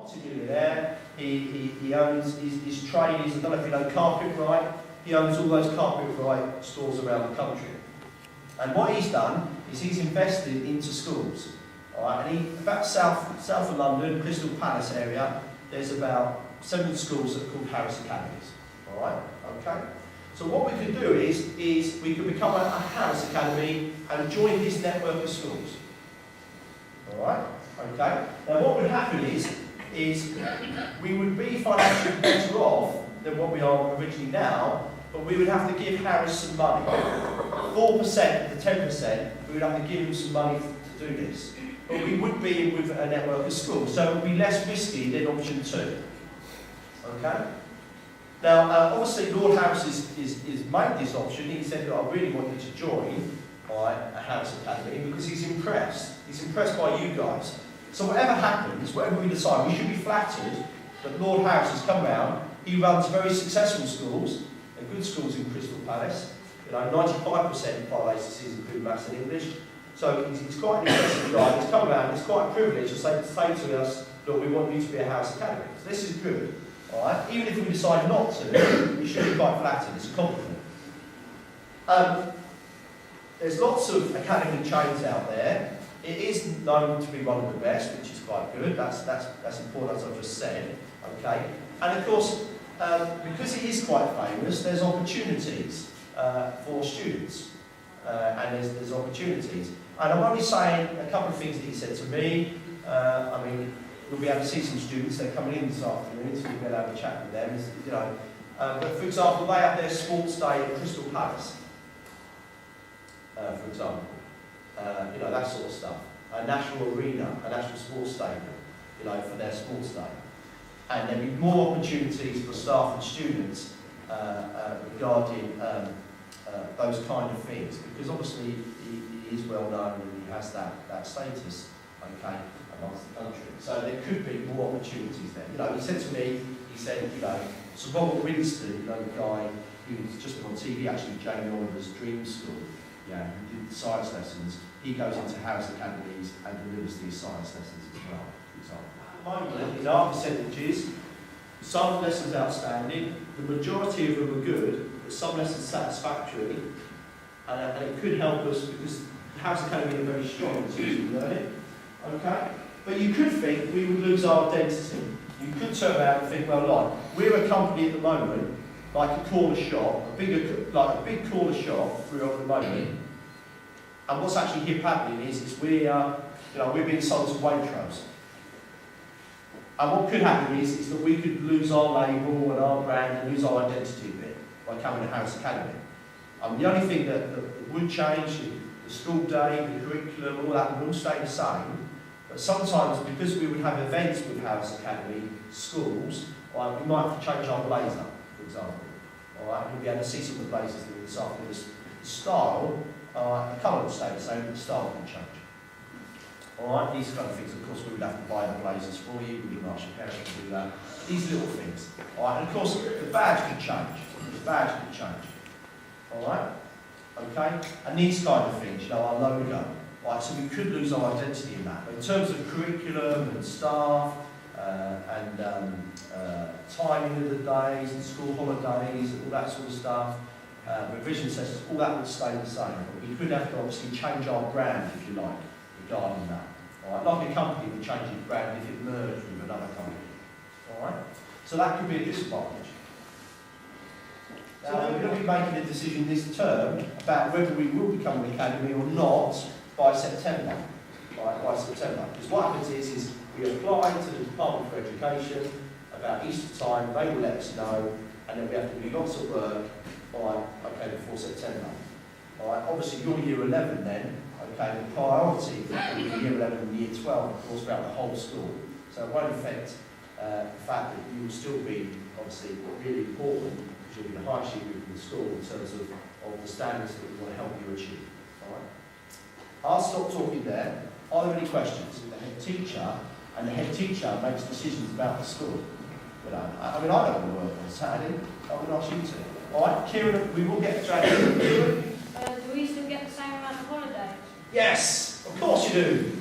multi-millionaire. He owns his trade is, I don't know if you know Carpet. He owns all those Carpet stores around the country. And what he's done is he's invested into schools. All right, and about south of London, Crystal Palace area, there's about 7 schools that are called Harris Academies. All right, okay. So what we could do is we could become a Harris Academy and join his network of schools. All right, okay. Now what would happen is we would be financially better off than what we are originally now, but we would have to give Harris some money. 4% of the 10%, we would have to give him some money to do this. But we would be with a network of schools, so it would be less risky than option 2. Okay? Now, obviously, Lord Harris is made this option. He said that I really want you to join a Harris Academy because he's impressed. He's impressed by you guys. So whatever happens, whatever we decide, we should be flattered that Lord Harris has come round. He runs very successful schools, and good schools in Crystal Palace. 95% by ACCs include maths and English. So he's quite an impressive guy. He's come around. It's quite a privilege to say to us, look, we want you to be a Harris Academy. So this is good. All right? Even if we decide not to, we should be quite flattered. It's a compliment. There's lots of academy chains out there. It is known to be one of the best, which is quite good. That's important, as I've just said. Okay? And of course, because it is quite famous, there's opportunities for students. And there's opportunities. And I'm only saying a couple of things that he said to me. I mean, we'll be able to see some students. They're coming in this afternoon, so we'll be able to have a chat with them. But for example, they have their sports day at Crystal Palace. For example, that sort of stuff. A national arena, a national sports stadium, for their sports day. And there'll be more opportunities for staff and students regarding those kind of things, because obviously he is well known and he has that status, okay, amongst the country. So there could be more opportunities there. He said to me, so Robert Winston, the guy who's just been on TV, actually Jamie Oliver's Dream School, who did science lessons, he goes into Harris Academies and delivers these science lessons as well, for example. At the moment, in our percentages, some lessons outstanding, the majority of them are good, but some lessons satisfactory, and it could help us because Harris Academy are very strong as we learn it. Okay? But you could think we would lose our identity. You could turn around and think, well, we're a company at the moment, like a corner shop, a big corner shop we're at the moment. And what's actually happening is we're being sold to Waitrose. And what could happen is that we could lose our label and our brand and lose our identity a bit by coming to Harris Academy. The only thing that would change, the school day, the curriculum, all that would all stay the same. But sometimes, because we would have events with Harris Academy schools, we might have to change our blazer, for example. All right, you'll be able to see some of the blazers that we this afternoon. The style, the colour will stay the same, but the style can change. All right, these kind of things, of course, we would have to buy the blazers for you. We wouldn't ask your parents to do that. These little things. All right, and of course, the badge could change. The badge could change. All right, okay, and these kind of things, our logo. Right, so we could lose our identity in that. But in terms of curriculum and staff and timing of the days and school holidays and all that sort of stuff, revision sessions, all that would stay the same. But we could have to obviously change our brand, if you like, regarding that. All right, like a company would change its brand if it merged with another company. All right, so that could be a disadvantage. Now, we're going to be making a decision this term about whether we will become an academy or not by September. Right, by September. Because what happens is we apply to the Department for Education about Easter time, they will let us know, and then we have to do lots of work before September. All right, obviously you're year 11 then, okay, the priority will be year 11 and year 12, of course, throughout the whole school. So it won't affect the fact that you will still be, obviously, really important, because you'll be the highest year group in the school in terms of the standards that we want to help you achieve. All right. I'll stop talking there. Are there any questions? The head teacher, and the head teacher makes decisions about the school. I don't want to work on Saturday. I would ask you to. All right, Kieran, we will get dragged in. Do we still get the same amount of holidays? Yes, of course you do.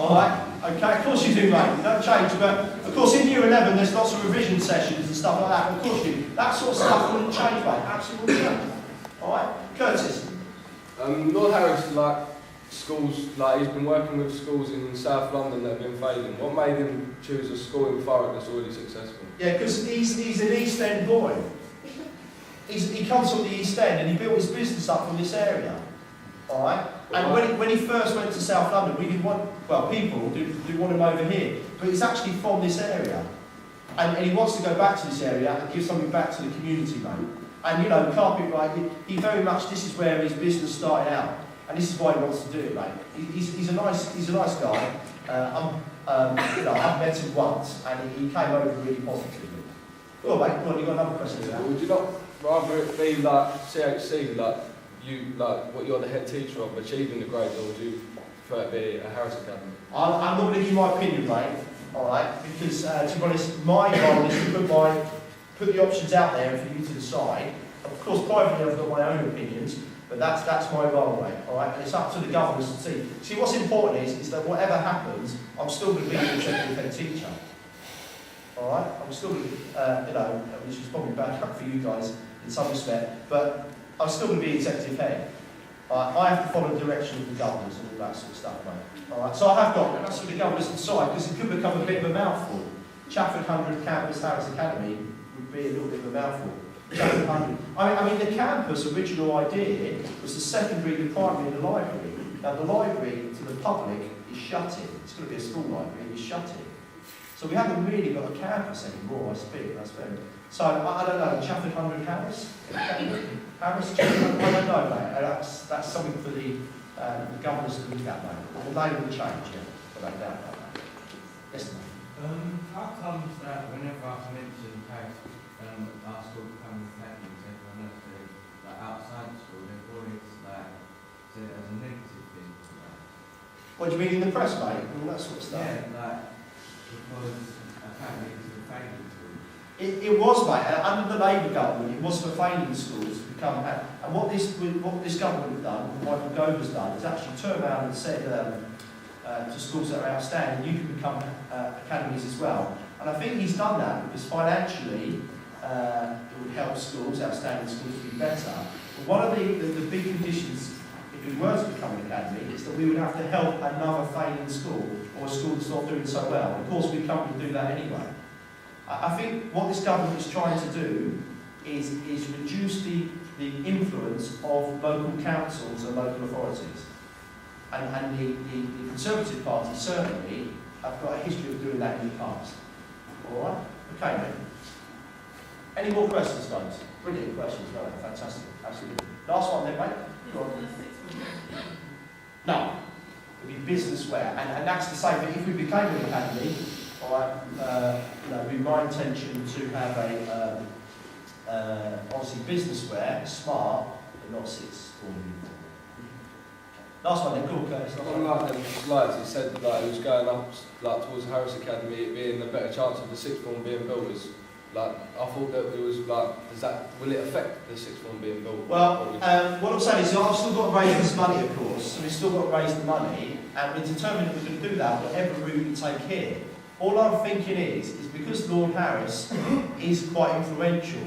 Alright? Okay, of course you do, mate. You don't change, but of course in year 11 there's lots of revision sessions and stuff like that. Of course you do. That sort of stuff wouldn't change, mate. Absolutely wouldn't change. Alright? Curtis? Lord Harris, like, schools, like, he's been working with schools in South London that have been failing. What made him choose a school in Thurrock that's already successful? Yeah, because he's an East End boy. He comes from the East End and he built his business up from this area. Alright? And when he first went to South London, we didn't want, well, people do want him over here, but he's actually from this area. And he wants to go back to this area and give something back to the community, mate. And you know, Carpet, right, he very much, this is where his business started out. And this is why he wants to do it, mate. He's a nice guy. You know, I've met him once and he came over really positively. Well, mate, go on, you got another question there? Would you not rather it be like CHC, like you, like what you're the head teacher of, achieving the grades, or would you prefer it be a Harris Academy? I'm not going to give you my opinion, mate. All right, because to be honest, my goal is to put the options out there for you to decide. Of course, privately I've got my own opinions, but that's my role, mate. All right, and it's up to the governors to see. See, what's important is that whatever happens, I'm still going to be the executive head teacher. All right, I'm still, you know, which is probably bad luck for you guys in some respect, but I'm still going to be executive head. I have to follow the direction of the governors and all that sort of stuff, mate. All right, so I have got, and that's what the governors decide, because it could become a bit of a mouthful. Chafford 100 campus Harris Academy would be a little bit of a mouthful. Chafford 100. I mean, the campus original idea was the secondary, the primary, and the library. Now, the library to the public is shutting. It's going to be a school library, it's shutting. So we haven't really got a campus anymore, I speak, that's very. So, I don't know, Chafford 100 Harris? Harris, Chafford, I don't know, mate. That's something for the governors to look at, mate. The name will change, yeah, without doubt about that. Yes, mate. How comes that whenever I mention Harris, our school becomes academy, everyone else says, like outside school, they've always like said it as a negative thing. What do you mean in the press, mate? And all that sort of stuff? Yeah, like, because academy is a failing school. It was, mate, under the Labour government, it was for failing schools to become, and what this government have done, what Michael Gover's done, is actually turned around and said to schools that are outstanding, you can become academies as well. And I think he's done that because financially it would help schools, outstanding schools, to be better. But one of the big conditions, if we were to become an academy, is that we would have to help another failing school or a school that's not doing so well. Of course, we can't do that anyway. I think what this government is trying to do is reduce the influence of local councils and local authorities. And the Conservative Party certainly have got a history of doing that in the past. All right? Okay, mate. Any more questions, guys? Brilliant questions, right? Fantastic. Absolutely. Last one then, mate. Go on. No. It would be business wear. And that's the same. If we became an academy, all right, you know, with my intention to have a obviously business wear, smart, but not sixth form uniform. Last one then, cool, Curtis. On like the slides, it said that it was going up like towards Harris Academy, it being a better chance of the sixth form being built. Is like I thought that it was like, will it affect the sixth form being built? Well, what I'm saying is I've still got to raise this money, of course, so we've still got to raise the money, and we're determined that we're going to do that whatever route we take here. All I'm thinking is because Lord Harris is quite influential,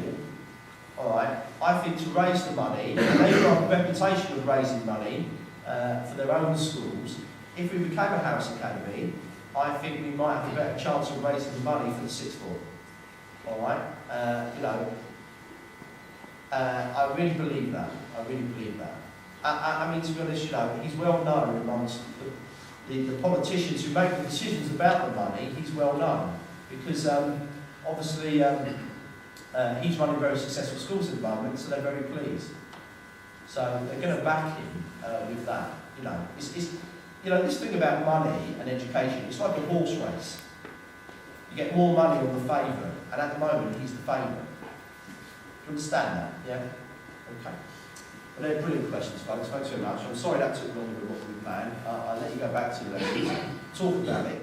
all right, I think to raise the money, and they've got a reputation of raising money for their own schools. If we became a Harris Academy, I think we might have a better chance of raising the money for the sixth form. All right, you know, I really believe that. I really believe that. I mean, to be honest, you know, he's well known amongst the politicians who make the decisions about the money. He's well known because obviously he's running very successful schools at the moment, so they're very pleased. So they're going to back him with that. You know, it's you know, this thing about money and education, it's like a horse race. You get more money on the favourite, and at the moment he's the favourite. Do you understand that? Yeah? Okay. Well, they're brilliant questions, folks. Thanks very much. I'm sorry that took longer than what we planned. I'll let you go back to your lessons, talk about it.